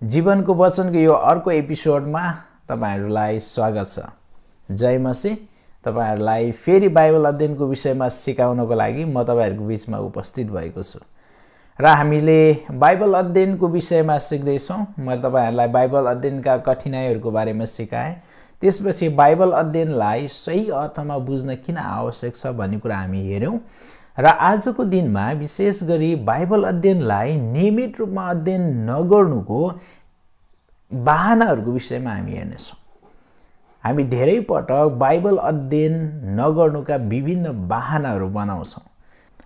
जीवनको वचनको यो अर्को एपिसोडमा तपाईहरुलाई स्वागत छ। जय मसीह। तपाईहरुलाई फेरि बाइबल अध्ययनको विषयमा सिकाउनको लागि म तपाईहरुको बीचमा उपस्थित भएको छु र हामीले बाइबल अध्ययनको विषयमा सिक्दै छौं। मैले तपाईहरुलाई बाइबल अध्ययनका कठिनाइहरुको बारेमा सिकाएँ। त्यसपछि बाइबल अध्ययनलाई सही अर्थमा बुझ्न किन आवश्यक छ भन्ने कुरा हामी हेर्यौं र आजको दिनमा विशेष गरी बाइबल अध्ययनलाई नियमित रूपमा अध्ययन नगर्नुको बहानाहरुको विषयमा हामी हेर्नेछौं। हामी धेरै पटक बाइबल अध्ययन नगर्नुका विभिन्न बहानाहरु बनाउँछौं।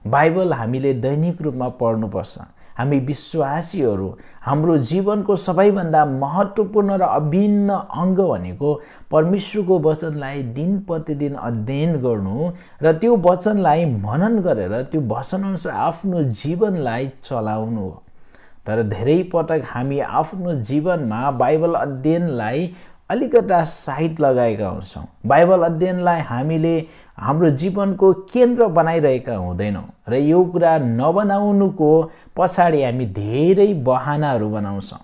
बाइबल हामीले दैनिक रूपमा पढ्नुपर्छ। हामी विश्वासीहरु हाम्रो जीवनको सबैभन्दा महत्त्वपूर्ण र अभिन्न अंग भनेको परमेश्वरको वचनलाई दिन प्रतिदिन अध्ययन गर्नु र त्यो वचनलाई मनन गरेर त्यो वचनअनुसार आफ्नो जीवनलाई चलाउनु हो। तर धेरै पटक हामी आफ्नो जीवनमा बाइबल अध्ययनलाई अलिकता साइड लगाएका हुन्छौं। बाइबल अध्ययनलाई हामीले हाम्रो जीवनको केन्द्र बनाइरहेका हुँदैनौं र यो कुरा नबनाउनुको पछाडी हामी धेरै बहानाहरु बनाउँछौं।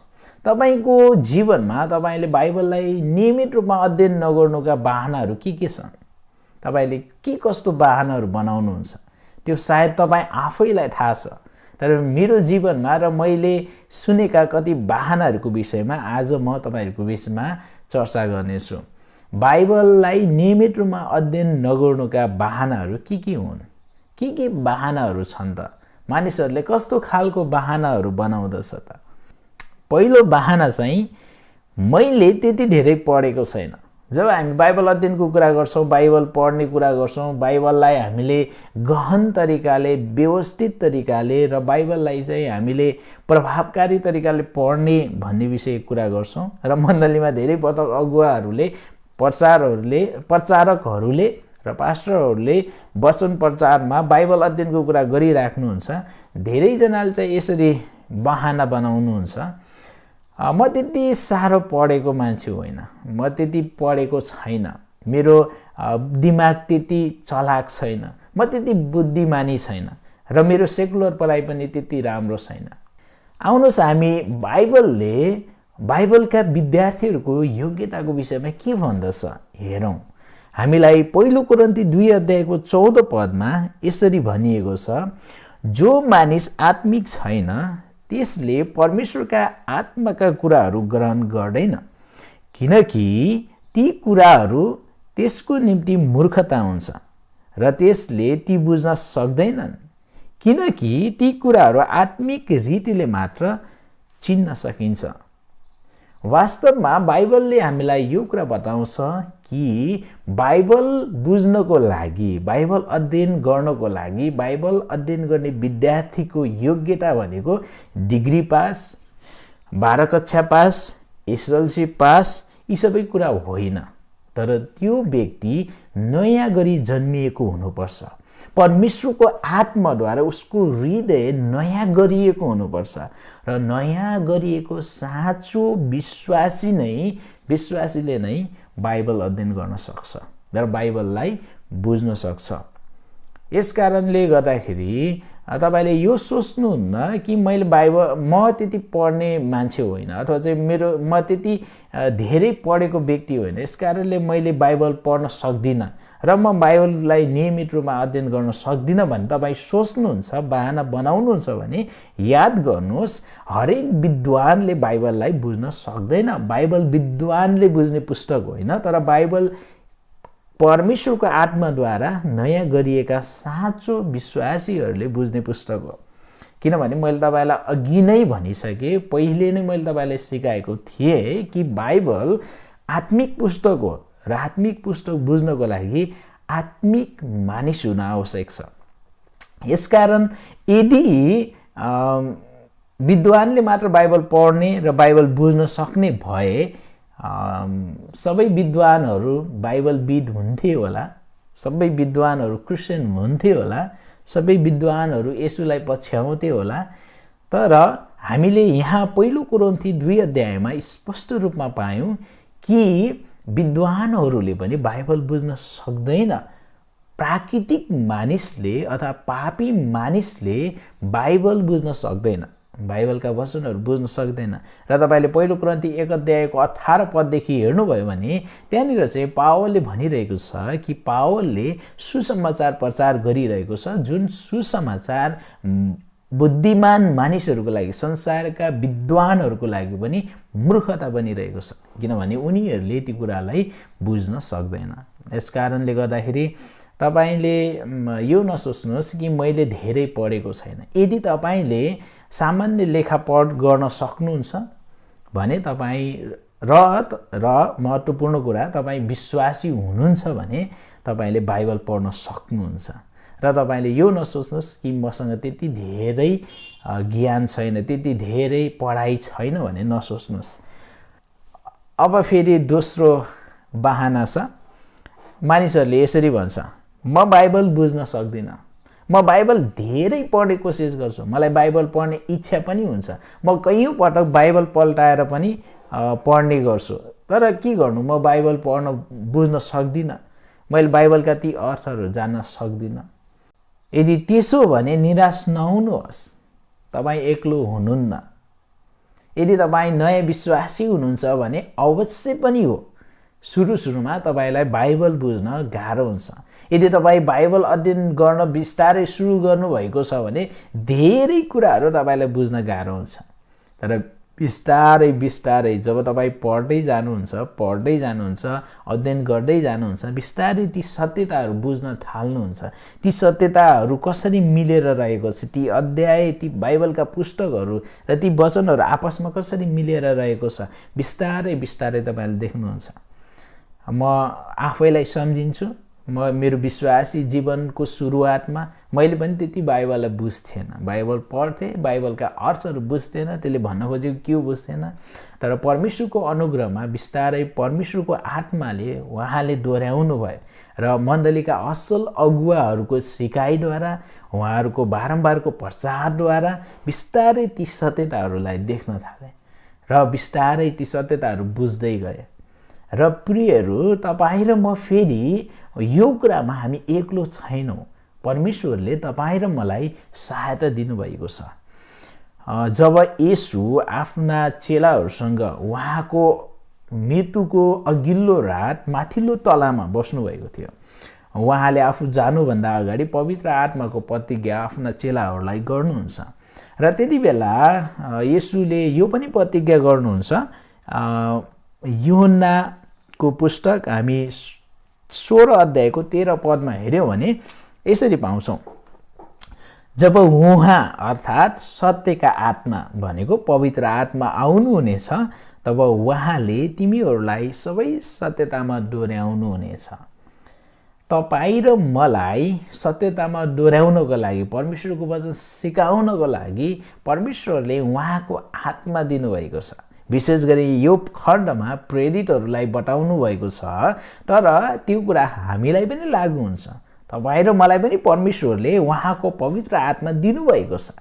तपाईको जीवनमा तपाईले बाइबललाई नियमित रूपमा अध्ययन नगर्नुका बहानाहरु के छन्? तपाईले के कस्तो बहानाहरु बनाउनुहुन्छ? त्यो सायद तपाई आफैलाई थाहा छ। तर मेरो जीवनमा र मैले सुनेका कति बहानाहरुको विषयमा आज म तपाईहरुको बीचमा चर्चा गर्नेछु। बाइबललाई नियमित रूपमा अध्ययन नगर्नुका बहानाहरु के हुन्? के बहानाहरु छन् त? मानिसहरुले कस्तो खालको बहानाहरु बनाउँदछ त? पहिलो बहाना चाहिँ मैले त्यति धेरै पढेको छैन। जब हामी बाइबल अध्ययनको कुरा गर्छौं, बाइबल पढ्ने कुरा गर्छौं, बाइबललाई हामीले गहन तरिकाले, व्यवस्थित तरिकाले र बाइबललाई चाहिँ हामीले प्रभावकारी तरिकाले पढ्ने भन्ने विषय कुरा गर्छौं र मण्डलीमा धेरै पटक अगुवाहरूले, प्रचारकहरूले र पास्टरहरूले वचन प्रचारमा बाइबल अध्ययनको कुरा गरिराख्नुहुन्छ। धेरै जनाले चाहिँ यसरी बहाना बनाउनुहुन्छ, म त्यति साह्रो पढेको मान्छे होइन, म त्यति पढेको छैन, मेरो दिमाग त्यति चलाक छैन, म त्यति बुद्धिमानी छैन र मेरो सेकुलर पढाइ पनि त्यति राम्रो छैन। आउनुहोस् हामी बाइबलका विद्यार्थीहरूको योग्यताको विषयमा के भन्दछ हेरौं। हामीलाई पहिलो कोरिन्थी 2 अध्यायको 14 पदमा यसरी भनिएको छ, जो मानिस आत्मिक छैन त्यसले परमेश्वरका आत्माका कुराहरू ग्रहण गर्दैन, किनकि ती कुराहरू त्यसको निम्ति मूर्खता हुन्छ र त्यसले ती बुझ्न सक्दैनन्, किनकि ती कुराहरू आत्मिक रीतिले मात्र चिन्न सकिन्छ। वास्तवमा बाइबलले हामीलाई यो कुरा बताउँछ कि बाइबल बुझ्नको लागि, बाइबल अध्ययन गर्नको लागि, बाइबल अध्ययन गर्ने विद्यार्थीको योग्यता भनेको डिग्री पास, 12 कक्षा पास, एसएलसी पास यी सबै कुरा होइन। तर त्यो व्यक्ति नयाँ गरी जन्मिएको हुनुपर्छ। परमेश्वरको आत्माद्वारा उसको हृदय नयाँ गरिएको हुनुपर्छ र नयाँ गरिएको साँचो विश्वासीले नै बाइबल अध्ययन गर्न सक्छ र बाइबललाई बुझ्न सक्छ। यसकारणले गर्दाखेरि तपाईले यो सोच्नुहुन्न कि म त्यति पढ्ने मान्छे होइन अथवा चाहिँ म त्यति धेरै पढेको व्यक्ति होइन, यसकारणले मैले बाइबल पढ्न सक्दिन र म बाइबललाई नियमित रूपमा अध्ययन गर्न सक्दिन भन्ने तपाई सोच्नुहुन्छ, बहाना बनाउनुहुन्छ भने याद गर्नुहोस्, हरेक विद्वानले बाइबललाई बुझ्न सक्दैन। बाइबल विद्वानले बुझ्ने पुस्तक होइन, तर बाइबल परमेश्वरको आत्माद्वारा नयाँ गरिएका साँचो विश्वासीहरूले बुझ्ने पुस्तक हो। किनभने मैले तपाईलाई अघि नै भनिसके, पहिले नै मैले तपाईलाई सिकाएको थिए कि बाइबल आत्मिक पुस्तक हो र आत्मिक पुस्तक बुझ्नको लागि आत्मिक मानिस हुन आवश्यक छ। यसकारण यदि विद्वानले मात्र बाइबल पढ्ने र बाइबल बुझ्न सक्ने भए सबै विद्वानहरू बाइबलविद हुन्थे होला, सबै विद्वानहरू क्रिस्चियन हुन्थे होला, सबै विद्वानहरू येशूलाई पछ्याउँथे होला। तर हामीले यहाँ पहिलो कोरिन्थी 2 अध्यायमा स्पष्ट रूपमा पायौं कि विद्वानहरूले पनि बाइबल बुझ्न सक्दैन। प्राकृतिक मानिसले अथवा पापी मानिसले बाइबल बुझ्न सक्दैन। बाइबलका वचनहरू बुझ्न सक्दैन। र तपाईँले पहिलो कुरिन्थी 1 अध्यायको 18 पददेखि हेर्नुभयो भने त्यहाँनिर चाहिँ पावलले भनिरहेको छ कि पावलले सुसमाचार प्रचार गरिरहेको छ, जुन सुसमाचार बुद्धिमान मानिसहरूको लागि, संसारका विद्वानहरूको लागि पनि मूर्खता बनिरहेको छ, किनभने उनीहरूले ती कुरालाई बुझ्न सक्दैन। यस कारणले गर्दाखेरि तपाईँले यो नसोच्नुहोस् कि मैले धेरै पढेको छैन। यदि तपाईँले सामान्य लेखापढ गर्न सक्नुहुन्छ भने तपाईँ र महत्त्वपूर्ण कुरा तपाईँ विश्वासी हुनुहुन्छ भने तपाईँले बाइबल पढ्न सक्नुहुन्छ। र तपाईँले यो नसोच्नुहोस् कि मसँग त्यति धेरै ज्ञान छैन, त्यति धेरै पढाइ छैन भने नसोच्नुहोस्। अब फेरि दोस्रो बहाना छ, मानिसहरूले यसरी भन्छ, म बाइबल बुझ्न सक्दिनँ, म बाइबल धेरै पढ्ने कोसिस गर्छु, मलाई बाइबल पढ्ने इच्छा पनि हुन्छ, म कयौँ पटक बाइबल पल्टाएर पनि पढ्ने गर्छु, तर के गर्नु, म बाइबल पढ्न बुझ्न सक्दिनँ, मैले बाइबलका ती अर्थहरू जान्न सक्दिनँ। यदि त्यसो भने निराश नहुनुहोस्, तपाईँ एक्लो हुनुहुन्न। यदि तपाईँ नयाँ विश्वासी हुनुहुन्छ भने अवश्य पनि हो, सुरुमा तपाईँलाई बाइबल बुझ्न गाह्रो हुन्छ। यदि तपाईँ बाइबल अध्ययन गर्न बिस्तारै सुरु गर्नुभएको छ भने धेरै कुराहरू तपाईँलाई बुझ्न गाह्रो हुन्छ। तर बिस्तारै बिस्तारै जब तपाईँ पढ्दै जानुहुन्छ, अध्ययन गर्दै जानुहुन्छ, बिस्तारै ती सत्यताहरू बुझ्न थाल्नुहुन्छ। ती सत्यताहरू कसरी मिलेर रहेको छ, ती अध्याय, ती बाइबलका पुस्तकहरू र ती वचनहरू आपसमा कसरी मिलेर रहेको छ, बिस्तारै बिस्तारै तपाईँले देख्नुहुन्छ। म आफैलाई सम्झिन्छु, मेरो विश्वासी जीवनको सुरुवातमा मैले पनि त्यति बाइबललाई बुझ्थेन, बाइबल पढ्थेँ, बाइबलका अर्थहरू बुझ्थेन, त्यसले भन्न खोजेको के बुझ्थेन। तर परमेश्वरको अनुग्रहमा बिस्तारै परमेश्वरको आत्माले उहाँले दोहोऱ्याउनु भयो र मण्डलीका असल अगुवाहरूको सिकाइद्वारा, उहाँहरूको बारम्बारको प्रचारद्वारा बिस्तारै ती सत्यताहरूलाई देख्न थालेँ र बिस्तारै ती सत्यताहरू बुझ्दै गएँ। र प्रियहरू, तपाईँ र म फेरि यो कुरामा हामी एक्लो छैनौँ। परमेश्वरले तपाईँ र मलाई सहायता दिनुभएको छ। जब येशू आफ्ना चेलाहरूसँग उहाँको मृत्युको अघिल्लो रात माथिल्लो तलामा बस्नुभएको थियो, उहाँले आफू जानुभन्दा अगाडि पवित्र आत्माको प्रतिज्ञा आफ्ना चेलाहरूलाई गर्नुहुन्छ। र त्यति बेला येशूले यो पनि प्रतिज्ञा गर्नुहुन्छ। यूहन्नाको पुस्तक हामी 16 अध्यायको 13 पदमा हेऱ्यौँ भने यसरी पाउँछौँ, जब उहाँ अर्थात् सत्यका आत्मा भनेको पवित्र आत्मा आउनुहुनेछ, तब उहाँले तिमीहरूलाई सबै सत्यतामा डोर्याउनुहुनेछ। तपाईँ र मलाई सत्यतामा डोर्याउनको लागि, परमेश्वरको वचन सिकाउनको लागि परमेश्वरले उहाँको आत्मा दिनुभएको छ। विशेष गरी यो खण्डमा प्रेरितहरूलाई बताउनु भएको छ, तर त्यो कुरा हामीलाई पनि लागू हुन्छ। तपाईँ र मलाई पनि परमेश्वरले उहाँको पवित्र आत्मा दिनुभएको छ,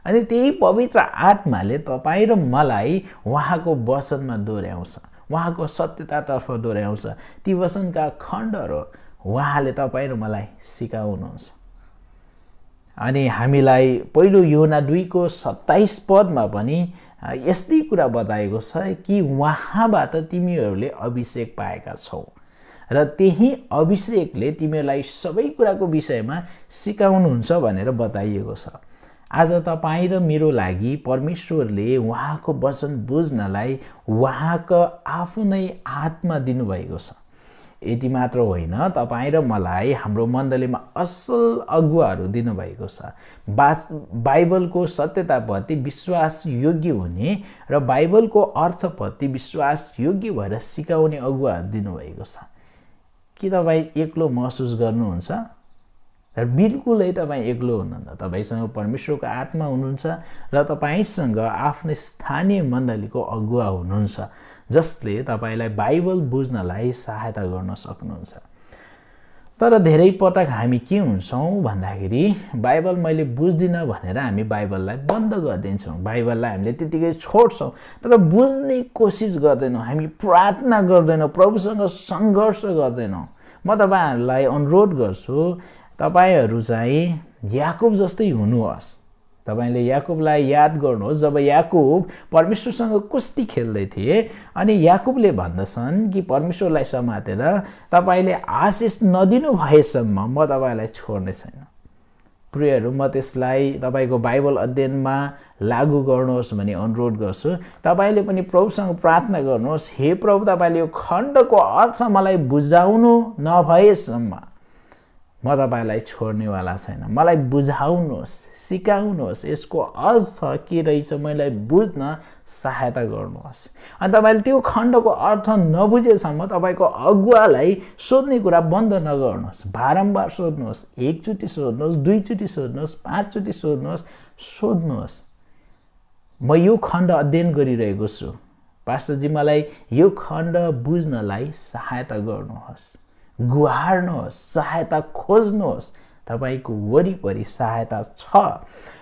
अनि त्यही पवित्र आत्माले तपाईँ र मलाई उहाँको वचनमा डोर्याउँछ, उहाँको सत्यतातर्फ डोर्याउँछ। ती वचनका खण्डहरू उहाँले तपाईँ र मलाई सिकाउनुहुन्छ। अनि हामीलाई पहिलो यूहन्ना 2:27 पदमा पनि यस्तै कुरा बताएको छ कि उहाँबाट तिमीहरूले अभिषेक पाएका छौ र त्यही अभिषेकले तिमीहरूलाई सबै कुराको विषयमा सिकाउनुहुन्छ भनेर बताइएको छ। आज तपाईँ र मेरो लागि परमेश्वरले उहाँको वचन बुझ्नलाई उहाँको आफ्नै आत्मा दिनुभएको छ। यति मात्र होइन, तपाईँ र मलाई हाम्रो मण्डलीमा असल अगुवाहरू दिनुभएको छ। बाइबलको सत्यताप्रति विश्वास योग्य हुने र बाइबलको अर्थप्रति विश्वास योग्य भएर सिकाउने अगुवाहरू दिनुभएको छ। के तपाईँ एक्लो महसुस गर्नुहुन्छ? र बिल्कुलै तपाईँ एक्लो हुनुहुन्न। तपाईँसँग परमेश्वरको आत्मा हुनुहुन्छ र तपाईँसँग आफ्नै स्थानीय मण्डलीको अगुवा हुनुहुन्छ, जसले तपाईँलाई बाइबल बुझ्नलाई सहायता गर्न सक्नुहुन्छ। तर धेरै पटक हामी के हुन्छौँ भन्दाखेरि बाइबल मैले बुझ्दिनँ भनेर हामी बाइबललाई बन्द गरिदिन्छौँ, बाइबललाई हामीले त्यतिकै छोड्छौँ, तर बुझ्ने कोसिस गर्दैनौँ, हामी प्रार्थना गर्दैनौँ, प्रभुसँग सङ्घर्ष गर्दैनौँ। म तपाईँहरूलाई अनुरोध गर्छु, तपाईँहरू चाहिँ याकुब जस्तै हुनुहोस्। तपाईले याकुबलाई याद गर्नुहोस्, जब याकुब परमेश्वरसँग कुस्ती खेल्दै थिए अनि याकुबले भन्दछन् कि परमेश्वरलाई समातेर तपाईले आशिष नदिनु भएसम्म म तपाईलाई छोड्ने छैन। प्रियहरू, म त्यसलाई तपाईको बाइबल अध्ययनमा लागू गर्नुहोस् भनी अनुरोध गर्छु। तपाईले पनि प्रभुसँग प्रार्थना गर्नुहोस्, हे प्रभु, तपाईले यो खण्डको अर्थ मलाई बुझाउनु नभएसम्म म तपाईलाई छोड्नेवाला छैन। मलाई बुझाउनुहोस्, सिकाउनुहोस्, यसको अर्थ के रहेछ मलाई बुझ्न सहायता गर्नुहोस्। अनि तपाईले त्यो खण्डको अर्थ नबुझेसम्म तपाईको अगुवालाई सोध्ने कुरा बन्द नगर्नुहोस्। बारम्बार सोध्नुहोस्, एकचोटि सोध्नुहोस्, दुईचोटि सोध्नुहोस्, पाँचचोटि सोध्नुहोस्। म यो खण्ड अध्ययन गरिरहेको छु, पास्टरजी मलाई यो खण्ड बुझ्नलाई सहायता गर्नुहोस्। गुहार्नुहोस्, सहायता खोज्नुहोस्। तपाईको वरिपरि सहायता छ,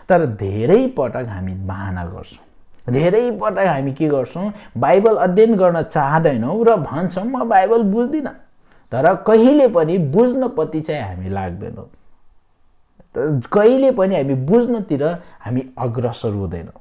तर धेरै पटक हामी बहाना गर्छौँ। धेरै पटक हामी के गर्छौँ, बाइबल अध्ययन गर्न चाहदैनौँ र भन्छौँ म बाइबल बुझ्दिनँ, तर कहिले पनि बुझ्नपट्टि चाहिँ हामी लाग्दैनौँ। कहिले पनि हामी बुझ्नतिर हामी अग्रसर हुँदैनौँ।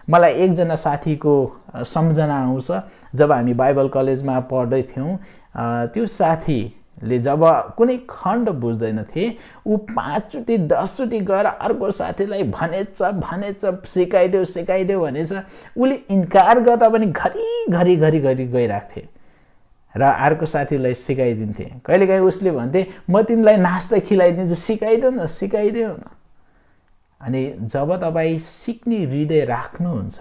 मलाई एकजना साथीको सम्झना आउँछ। जब हामी बाइबल कलेजमा पढ्दै थियौँ, त्यो साथीले जब कुनै खण्ड बुझ्दैनथे, ऊ 5 चोटि 10 चोटि गएर अर्को साथीलाई भनेछ सिकाइदेऊ भनेछ। उसले इन्कार गर्दा पनि घरि गइरहेको थिए र अर्को साथीलाई सिकाइदिन्थे। कहिलेकाहीँ उसले भन्थे म तिमीलाई नास्ता खिलाइदिन्छु, सिकाइदेऊ न। अनि जब तपाईँ सिक्ने हृदय राख्नुहुन्छ,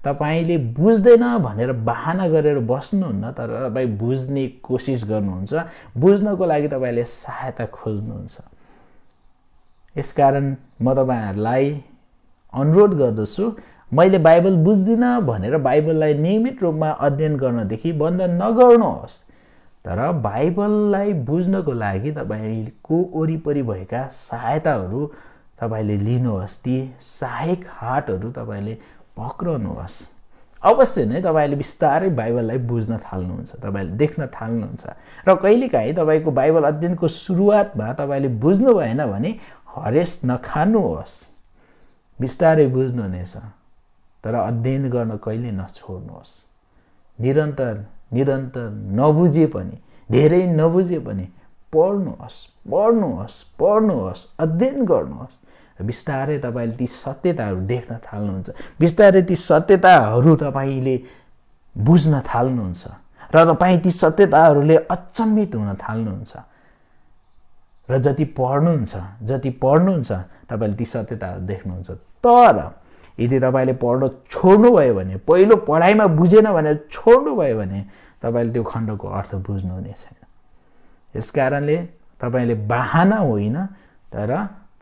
तपाईले बुझ्दैन भनेर बहाना गरेर बस्नुहुन्न, तर तपाईँ बुझ्ने कोसिस गर्नुहुन्छ। बुझ्नको लागि तपाईले सहायता खोज्नुहुन्छ। यसकारण म तपाईहरुलाई अनुरोध गर्दछु, मैले बाइबल बुझ्दिनँ भनेर बाइबललाई नियमित रूपमा अध्ययन गर्नदेखि बन्द नगर्नुहोस्, तर बाइबललाई बुझ्नको लागि तपाईको वरिपरि भएका सहायताहरू तपाईले लिनुहोस्। ती सहायक हातहरू तपाईले पक्रनुहोस्। अवश्य नै तपाईले बिस्तारै बाइबललाई बुझ्न थाल्नुहुन्छ, तपाईले देख्न थाल्नुहुन्छ। र कहिलेकाहीँ तपाईको बाइबल अध्ययनको सुरुवातमा तपाईले बुझ्नु भएन भने हरेस नखानुहोस्, बिस्तारै बुझ्नुहुनेछ। तर अध्ययन गर्न कहिले नछोड्नुहोस्। निरन्तर नबुझे पनि, धेरै नबुझे पनि पढ्नुहोस्, अध्ययन गर्नुहोस्। बिस्तारै तपाईले ती सत्यताहरू देख्न थाल्नुहुन्छ, बिस्तारै ती सत्यताहरू तपाईले बुझ्न थाल्नुहुन्छ र तपाईँ ती सत्यताहरूले अचम्मित हुन थाल्नुहुन्छ। र जति पढ्नुहुन्छ तपाईले ती सत्यताहरू देख्नुहुन्छ। तर यदि तपाईले पढ्न छोड्नुभयो भने, पहिलो पढाइमा बुझेन भनेर छोड्नुभयो भने तपाईले त्यो खण्डको अर्थ बुझ्नुहुने छैन। यसकारणले तपाईले बहाना होइन, तर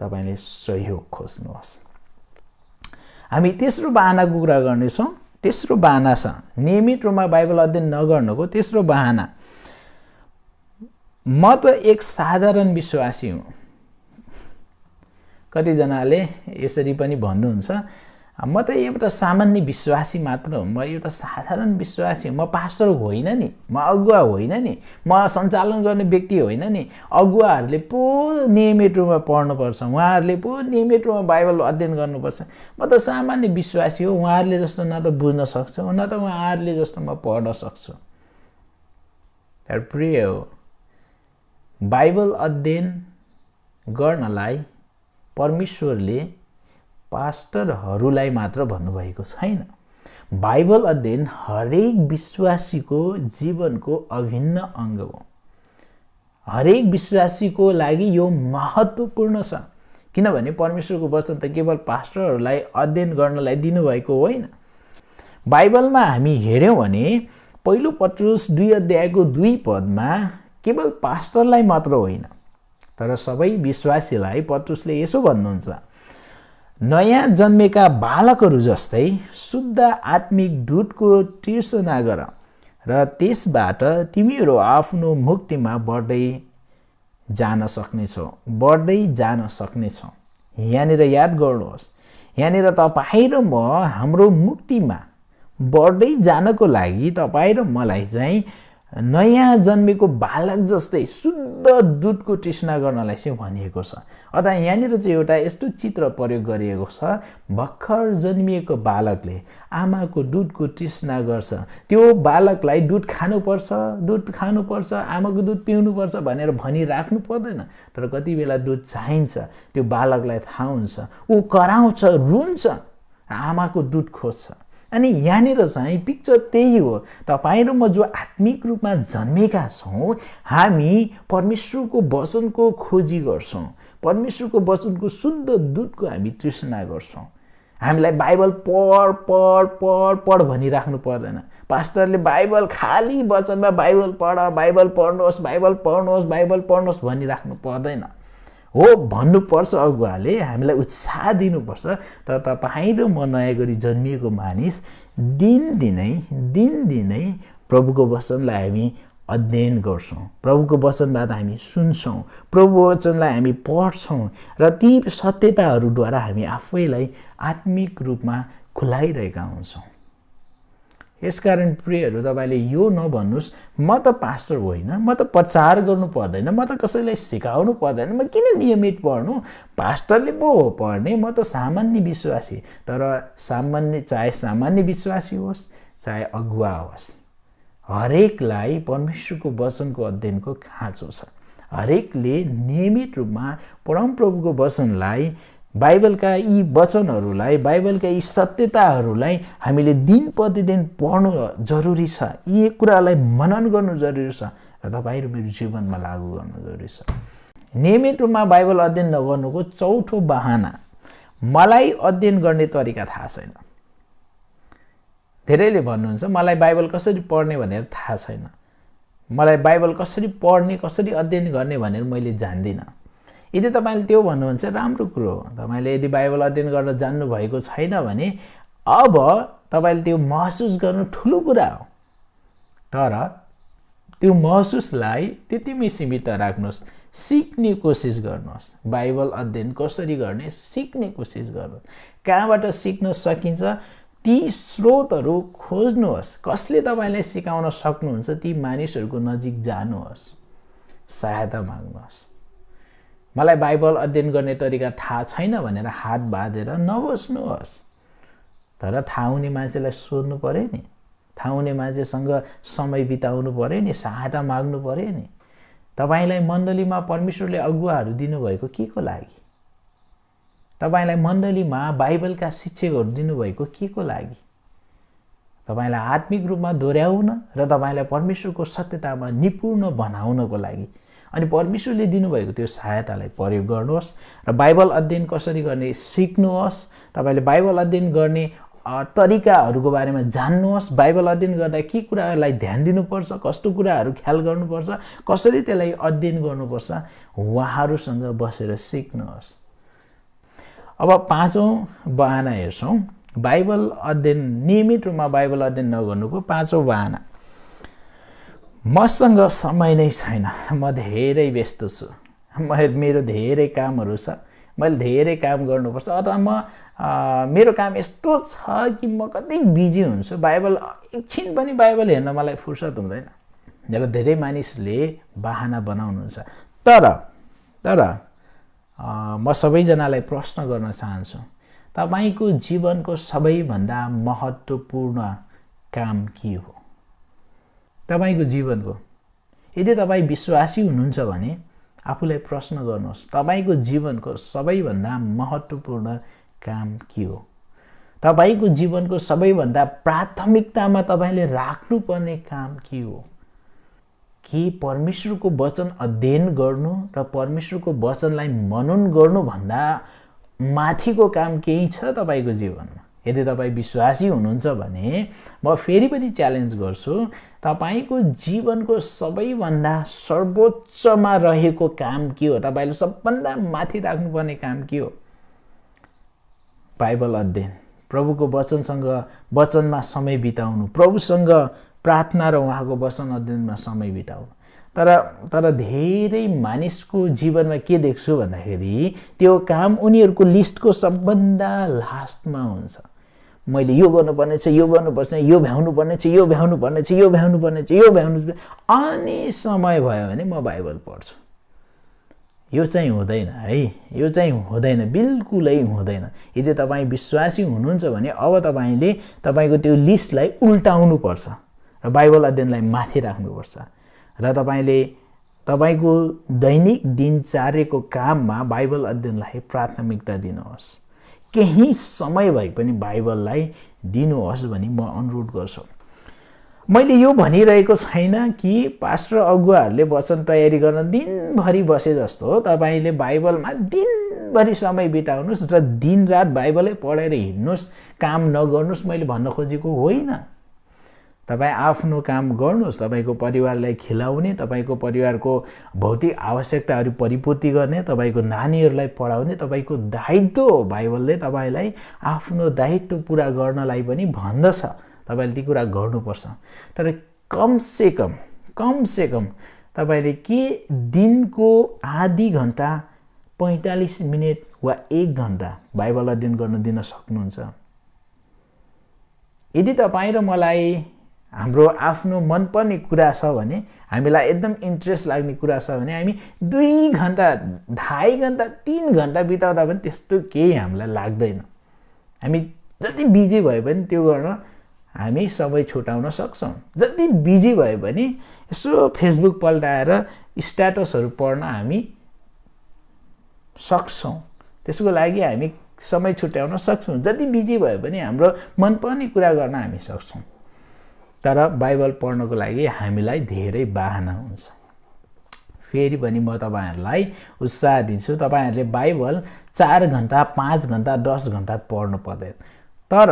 तपाईले सहयोग खोज्नुहोस्। हामी तेस्रो बहानाको कुरा गर्नेछौँ। तेस्रो बहाना छ नियमित रूपमा बाइबल अध्ययन नगर्नुको तेस्रो बहाना। म त एक साधारण विश्वासी हुँ। कतिजनाले यसरी पनि भन्नुहुन्छ, म त एउटा सामान्य विश्वासी मात्र हुँ, म एउटा साधारण विश्वासी हुँ, म पास्टर होइन नि, म अगुवा होइन नि, म सञ्चालन गर्ने व्यक्ति होइन नि। अगुवाहरूले पो नियमित रूपमा पढ्नुपर्छ, उहाँहरूले पो नियमित रूपमा बाइबल अध्ययन गर्नुपर्छ। म त सामान्य विश्वासी हो, उहाँहरूले जस्तो न त बुझ्न सक्छु, न त उहाँहरूले जस्तो म पढ्न सक्छु। तर प्रिय हो, बाइबल अध्ययन गर्नलाई परमेश्वरले पास्टरहरूलाई मात्र भन्नुभएको छैन। बाइबल अध्ययन हरेक विश्वासीको जीवनको अभिन्न अङ्ग हो। हरेक विश्वासीको लागि यो महत्त्वपूर्ण छ, किनभने परमेश्वरको वचन त केवल पास्टरहरूलाई अध्ययन गर्नलाई दिनुभएको होइन। बाइबलमा हामी हेर्यौँ भने पहिलो पत्रुस 2 अध्यायको 2 पदमा केवल पास्टरलाई मात्र होइन, तर सबै विश्वासीलाई पत्रुसले यसो भन्नुहुन्छ, नयाँ जन्मेका बालकहरू जस्तै शुद्ध आत्मिक दुधको तृष्णा गर र त्यसबाट तिमीहरू आफ्नो मुक्तिमा बढ्दै जान सक्नेछौ। यहाँनिर याद गर्नुहोस्, यहाँनिर तपाईँ र म हाम्रो मुक्तिमा बढ्दै जानको लागि तपाईँ र मलाई चाहिँ नयाँ जन्मेको बालक जस्तै शुद्ध दुधको तृष्णा गर्नलाई चाहिँ भनिएको छ। अथवा यहाँनिर चाहिँ एउटा यस्तो चित्र प्रयोग गरिएको छ, भर्खर जन्मिएको बालकले आमाको दुधको तृष्णा गर्छ। त्यो बालकलाई दुध खानुपर्छ, आमाको दुध पिउनुपर्छ भनेर भनिराख्नु पर्दैन, तर कति बेला दुध चाहिन्छ त्यो बालकलाई थाहा हुन्छ, ऊ कराउँछ, रुन्छ, आमाको दुध खोज्छ। अनि यहाँनिर चाहिँ पिक्चर त्यही हो। तपाईँ र म जो आत्मिक रूपमा जन्मेका छौँ, हामी परमेश्वरको वचनको खोजी गर्छौँ, परमेश्वरको वचनको शुद्ध दुधको हामी तृष्णा गर्छौँ। हामीलाई बाइबल पढ भनिराख्नु पर्दैन। पास्टरले बाइबल खाली वचनमा बाइबल पढ्नुहोस् भनिराख्नु पर्दैन। हो, भन्नुपर्छ, अगुवाले हामीलाई उत्साह दिनुपर्छ। तर तपाईँ र म नयाँ गरी जन्मिएको मानिस दिनदिनै प्रभुको वचनलाई हामी अध्ययन गर्छौँ, प्रभुको वचनबाट हामी सुन्छौँ, प्रभुको वचनलाई हामी पढ्छौँ र ती सत्यताहरूद्वारा हामी आफैलाई आत्मिक रूपमा खुलाइरहेका हुन्छौँ। यसकारण प्रियहरू, तपाईँले यो नभन्नुहोस् म त पास्टर होइन, म त प्रचार गर्नु पर्दैन, म त कसैलाई सिकाउनु पर्दैन, म किन नियमित पढ्नु, पास्टरले पो हो पढ्ने, म त सामान्य विश्वासी। तर चाहे सामान्य विश्वासी होस् चाहे अगुवा होस्, हरेकलाई परमेश्वरको वचनको अध्ययनको खाँचो छ। हरेकले नियमित रूपमा परमप्रभुको वचनलाई, बाइबलका यी वचनहरूलाई, बाइबलका यी सत्यताहरूलाई हामीले दिन प्रतिदिन पढ्नु जरुरी छ। यी कुरालाई मनन गर्नु जरुरी छ र तपाईँ र मेरो जीवनमा लागू गर्नु जरुरी छ। नियमित रूपमा बाइबल अध्ययन नगर्नुको चौथो बहाना, मलाई अध्ययन गर्ने तरिका थाहा छैन। धेरैले भन्नुहुन्छ मलाई बाइबल कसरी पढ्ने भनेर थाहा छैन, मलाई बाइबल कसरी पढ्ने, कसरी अध्ययन गर्ने भनेर मैले जान्दिनँ। यदि तपाईँले त्यो भन्नुहुन्छ राम्रो कुरो हो। तपाईँले यदि बाइबल अध्ययन गर्न जान्नुभएको छैन भने अब तपाईँले त्यो महसुस गर्नु ठुलो कुरा हो। तर त्यो महसुसलाई त्यतिमै सीमित राख्नुहोस्, सिक्ने कोसिस गर्नुहोस्। बाइबल अध्ययन कसरी गर्ने सिक्ने कोसिस गर्नुहोस्। कहाँबाट सिक्न सकिन्छ ती स्रोतहरू खोज्नुहोस्। कसले तपाईँलाई सिकाउन सक्नुहुन्छ ती मानिसहरूको नजिक जानुहोस्, सहायता माग्नुहोस्। मलाई बाइबल अध्ययन गर्ने तरिका थाहा छैन भनेर हात बाँधेर नबस्नुहोस्। तर थाहा हुने मान्छेलाई सोध्नु पर्यो नि, थाहा हुने मान्छेसँग समय बिताउनु पर्यो नि, सहायता माग्नु पर्यो नि। तपाईँलाई मण्डलीमा परमेश्वरले अगुवाहरू दिनुभएको के को लागि? तपाईँलाई मण्डलीमा बाइबलका शिक्षकहरू दिनुभएको के को लागि? तपाईँलाई आत्मिक रूपमा दोहोऱ्याउन र तपाईँलाई परमेश्वरको सत्यतामा निपुण बनाउनको लागि। अनि परमेश्वरले दिनुभएको त्यो सहायतालाई प्रयोग गर्नुहोस् र बाइबल अध्ययन कसरी गर्ने सिक्नुहोस्। तपाईँले बाइबल अध्ययन गर्ने तरिकाहरूको बारेमा जान्नुहोस्। बाइबल अध्ययन गर्दा के कुराहरूलाई ध्यान दिनुपर्छ, कस्तो कुराहरू ख्याल गर्नुपर्छ, कसरी त्यसलाई अध्ययन गर्नुपर्छ, उहाँहरूसँग बसेर सिक्नुहोस्। अब पाँचौँ बहाना हेर्छौँ, बाइबल अध्ययन, नियमित रूपमा बाइबल अध्ययन नगर्नुको पाँचौँ बहाना। मसँग समय नै छैन, म धेरै व्यस्त छु, मेरो धेरै कामहरू छ, मैले धेरै काम गर्नुपर्छ, अथवा मेरो काम यस्तो छ कि म कति बिजी हुन्छु, बाइबल एकछिन पनि बाइबल हेर्न मलाई फुर्सद हुँदैन। र धेरै मानिसले बहाना बनाउनुहुन्छ। तर म सबैजनालाई प्रश्न गर्न चाहन्छु, तपाईँको जीवनको सबैभन्दा महत्त्वपूर्ण काम के हो? तपाईँको जीवनको, यदि तपाईँ विश्वासी हुनुहुन्छ भने आफूलाई प्रश्न गर्नुहोस्, तपाईँको जीवनको सबैभन्दा महत्त्वपूर्ण काम के हो? तपाईँको जीवनको सबैभन्दा प्राथमिकतामा तपाईँले राख्नुपर्ने काम के हो? के परमेश्वरको वचन अध्ययन गर्नु र परमेश्वरको वचनलाई मनन गर्नुभन्दा माथिको काम केही छ तपाईँको जीवनमा? यदि तपाईँ विश्वासी हुनुहुन्छ भने म फेरि पनि च्यालेन्ज गर्छु, तपाईँको जीवनको सबैभन्दा सर्वोच्चमा रहेको काम के हो? तपाईँले सबभन्दा माथि राख्नुपर्ने काम के हो? बाइबल अध्ययन, प्रभुको वचनमा समय बिताउनु, प्रभुसँग प्रार्थना र उहाँको वचन अध्ययनमा समय बिताउनु। तर धेरै मानिसको जीवनमा के देख्छु भन्दाखेरि त्यो काम उनीहरूको लिस्टको सबभन्दा लास्टमा हुन्छ। मैले यो गर्नुपर्ने छ, यो गर्नुपर्छ, यो भ्याउनुपर्ने छ, यो भ्याउनुपर्ने छ, यो भ्याउनुपर्ने छ, यो भ्याउनु, अनि समय भयो भने म बाइबल पढ्छु। यो चाहिँ हुँदैन है, यो चाहिँ हुँदैन, बिल्कुलै हुँदैन। यदि तपाईँ विश्वासी हुनुहुन्छ भने अब तपाईँले तपाईँको त्यो लिस्टलाई उल्टाउनुपर्छ र बाइबल अध्ययनलाई माथि राख्नुपर्छ र तपाईँले तपाईँको दैनिक दिनचर्याको काममा बाइबल अध्ययनलाई प्राथमिकता दिनुहोस्। केही समय भए पनि बाइबललाई दिनुहोस् भनी म अनुरोध गर्छु। मैले यो भनिरहेको छैन कि पास्टर अगुवाहरूले वचन तयारी गर्न दिनभरि बसे जस्तो हो तपाईँले बाइबलमा दिनभरि समय बिताउनुहोस् र दिनरात बाइबलै पढेर हिँड्नुहोस्, काम नगर्नुहोस् मैले भन्न खोजेको होइन। तपाईँ आफ्नो काम गर्नुहोस्, तपाईँको परिवारलाई खिलाउने, तपाईँको परिवारको भौतिक आवश्यकताहरू परिपूर्ति गर्ने, तपाईँको नानीहरूलाई पढाउने तपाईँको दायित्व हो। बाइबलले तपाईँलाई आफ्नो दायित्व पुरा गर्नलाई पनि भन्दछ, तपाईँले ती कुरा गर्नुपर्छ। तर कमसेकम तपाईँले के दिनको आधी घन्टा 45 मिनट वा 1 घन्टा बाइबल अध्ययन गर्न दिन सक्नुहुन्छ? यदि तपाईँ र मलाई हाम्रो आफ्नो मनपर्ने कुरा छ भने, हामीलाई एकदम इन्ट्रेस्ट लाग्ने कुरा छ भने हामी 2 घन्टा 2.5 घन्टा 3 घन्टा बिताउँदा पनि त्यस्तो केही हामीलाई लाग्दैन। हामी जति बिजी भए पनि त्यो गर्न हामी समय छुटाउन सक्छौँ। जति बिजी भए पनि यसो फेसबुक पल्टाएर स्ट्याटसहरू पढ्न हामी सक्छौँ, त्यसको लागि हामी समय छुट्याउन सक्छौँ। जति बिजी भए पनि हाम्रो मनपर्ने कुरा गर्न हामी सक्छौँ। तर बाइबल पढ्नको लागि हामीलाई धेरै बाहना हुन्छ। फेरि पनि म तपाईँहरूलाई उत्साह दिन्छु, तपाईँहरूले बाइबल 4 घन्टा 5 घन्टा 10 घन्टा पढ्नु पर्दैन। तर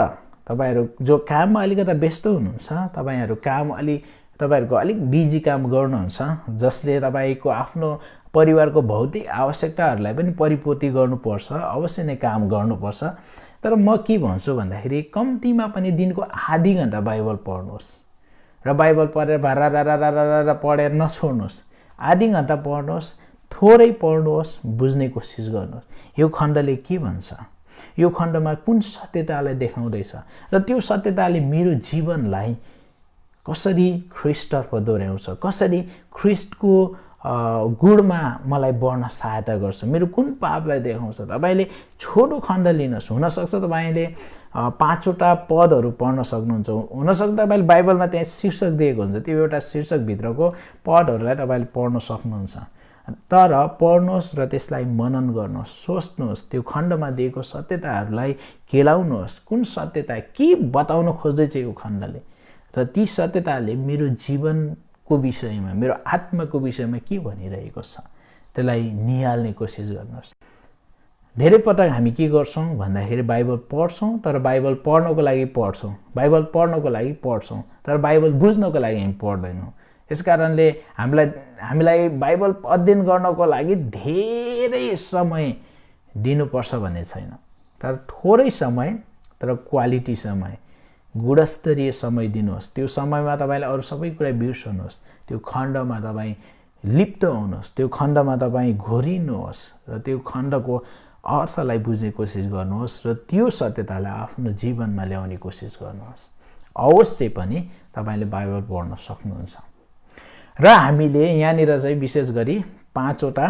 तपाईँहरू जो काममा अलिकता व्यस्त हुनुहुन्छ, तपाईँहरूको अलिक बिजी काम गर्नुहुन्छ, जसले तपाईँको आफ्नो परिवारको भौतिक आवश्यकताहरूलाई पनि परिपूर्ति गर्नुपर्छ, अवश्य नै काम गर्नुपर्छ। तर म के भन्छु भन्दाखेरि कम्तीमा पनि दिनको आधी घन्टा बाइबल पढ्नुहोस् र बाइबल पढेर भारा पढेर नछोड्नुहोस्। आधी घन्टा पढ्नुहोस्, थोरै पढ्नुहोस्, बुझ्ने कोसिस गर्नुहोस् यो खण्डले के भन्छ, यो खण्डमा कुन सत्यतालाई देखाउँदैछ र त्यो सत्यताले मेरो जीवनलाई कसरी ख्रिस्टतर्फ दोहोऱ्याउँछ, कसरी ख्रिस्टको गुणमा मलाई बढ्न सहायता गर्छ, मेरो कुन पापलाई देखाउँछ। तपाईँले छोटो खण्ड लिनुहोस्, हुनसक्छ तपाईँले 5वटा पदहरू पढ्न सक्नुहुन्छ, हुनसक्छ तपाईँले बाइबलमा त्यहाँ शीर्षक दिएको हुन्छ, त्यो एउटा शीर्षकभित्रको पदहरूलाई तपाईँले पढ्न सक्नुहुन्छ। तर पढ्नुहोस् र त्यसलाई मनन गर्नुहोस्, सोच्नुहोस्, त्यो खण्डमा दिएको सत्यताहरूलाई केलाउनुहोस्। कुन सत्यता के बताउन खोज्दैछ यो खण्डले र ती सत्यताले मेरो जीवनको विषयमा, मेरो आत्माको विषयमा के भनिरहेको छ, त्यसलाई निहाल्ने कोसिस गर्नुहोस्। धेरै पटक हामी के गर्छौँ भन्दाखेरि बाइबल पढ्छौँ, तर बाइबल पढ्नको लागि पढ्छौँ, बाइबल पढ्नको लागि पढ्छौँ, तर बाइबल बुझ्नको लागि हामी पढ्दैनौँ। यसकारणले हामीलाई बाइबल अध्ययन गर्नको लागि धेरै समय दिनुपर्छ भन्ने छैन, तर थोरै समय, तर क्वालिटी समय, गुणस्तरीय समय दिनुहोस्। त्यो समयमा तपाईँले अरू सबै कुरा बिर्सनुहोस्, त्यो खण्डमा तपाईँ लिप्त हुनुहोस्, त्यो खण्डमा तपाईँ घोरिनुहोस् र त्यो खण्डको अर्थलाई बुझ्ने कोसिस गर्नुहोस् र त्यो सत्यतालाई आफ्नो जीवनमा ल्याउने कोसिस गर्नुहोस्। अवश्य पनि तपाईँले बाइबल पढ्न सक्नुहुन्छ। र हामीले यहाँनिर चाहिँ विशेष गरी 5वटा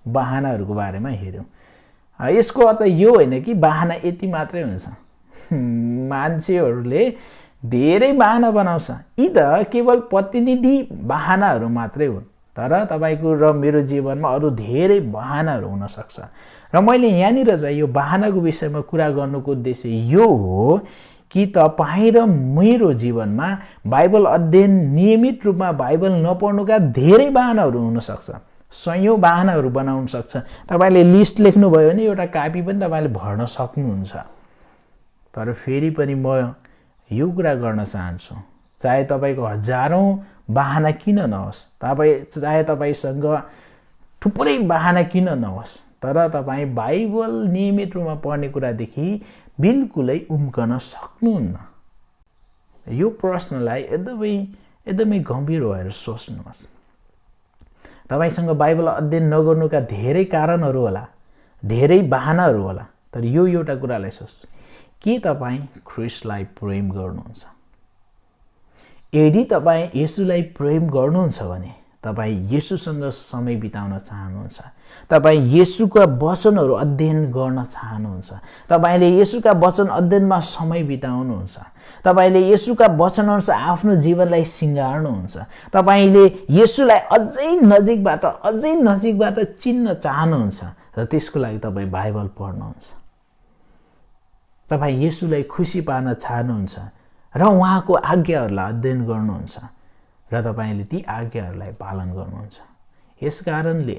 बाहनाहरूको बारेमा हेऱ्यौँ। यसको अर्थ यो होइन कि बाहना यति मात्रै हुन्छ। मान्छेहरूले धेरै बाहना बनाउँछ, यी त केवल प्रतिनिधि बाहनाहरू मात्रै हुन्, तर तपाईँको र मेरो जीवनमा अरू धेरै बाहनाहरू हुनसक्छ। र मैले यहाँनिर चाहिँ यो बाहनाको विषयमा कुरा गर्नुको उद्देश्य यो हो कि तपाईँ र मेरो जीवनमा बाइबल अध्ययन नियमित रूपमा बाइबल नपढ्नुका धेरै बाहनाहरू हुनसक्छ, सयौँ बाहनाहरू बनाउन सक्छ। तपाईँले लिस्ट लेख्नुभयो भने एउटा कापी पनि तपाईँले भर्न सक्नुहुन्छ। तर फेरि पनि म यो कुरा गर्न चाहन्छु, चाहे तपाईँको हजारौँ बाहना किन नहोस्, चाहे तपाईँसँग थुप्रै बाहना किन नहोस्, तर तपाईँ बाइबल नियमित रूपमा पढ्ने कुरादेखि बिल्कुलै उम्कन सक्नुहुन्न। यो प्रश्नलाई एकदमै गम्भीर भएर सोच्नुहोस्। तपाईँसँग बाइबल अध्ययन नगर्नुका धेरै कारणहरू होला, धेरै बाहनाहरू होला, तर यो एउटा कुरालाई सोच्नुहोस्, के तपाईँ ख्रिस्टलाई प्रेम गर्नुहुन्छ? यदि तपाईँ येशूलाई प्रेम गर्नुहुन्छ भने तपाईँ येशूसँग समय बिताउन चाहनुहुन्छ, तपाईँ येशूका वचनहरू अध्ययन गर्न चाहनुहुन्छ, तपाईँले येशूका वचन अध्ययनमा समय बिताउनुहुन्छ, तपाईँले येशूका वचनअनुसार आफ्नो जीवनलाई सिँगार्नुहुन्छ, तपाईँले येशूलाई अझै नजिकबाट चिन्न चाहनुहुन्छ र त्यसको लागि तपाईँ बाइबल पढ्नुहुन्छ। तपाईँ येशूलाई खुसी पार्न चाहनुहुन्छ र उहाँको आज्ञाहरूलाई अध्ययन गर्नुहुन्छ र तपाईँले ती आज्ञाहरूलाई पालन गर्नुहुन्छ। यसकारणले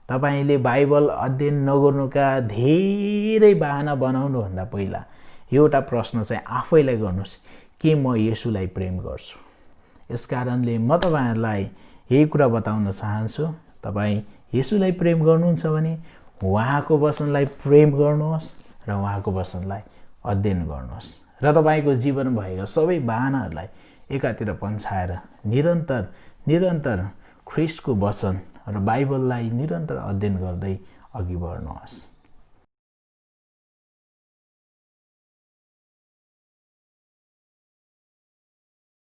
तपाईँले बाइबल अध्ययन नगर्नुका धेरै बहाना बनाउनुभन्दा पहिला एउटा प्रश्न चाहिँ आफैलाई गर्नुहोस्, के म येशूलाई प्रेम गर्छु? यसकारणले म तपाईँहरूलाई यही कुरा बताउन चाहन्छु, तपाईँ येशूलाई प्रेम गर्नुहुन्छ भने उहाँको वचनलाई प्रेम गर्नुहोस् र उहाँको वचनलाई अध्ययन गर्नुहोस् र तपाईँको जीवन भएका सबै बहानाहरूलाई एकातिर पन्छाएर निरन्तर ख्रिस्टको वचन र बाइबललाई निरन्तर अध्ययन गर्दै अघि बढ्नुहोस्।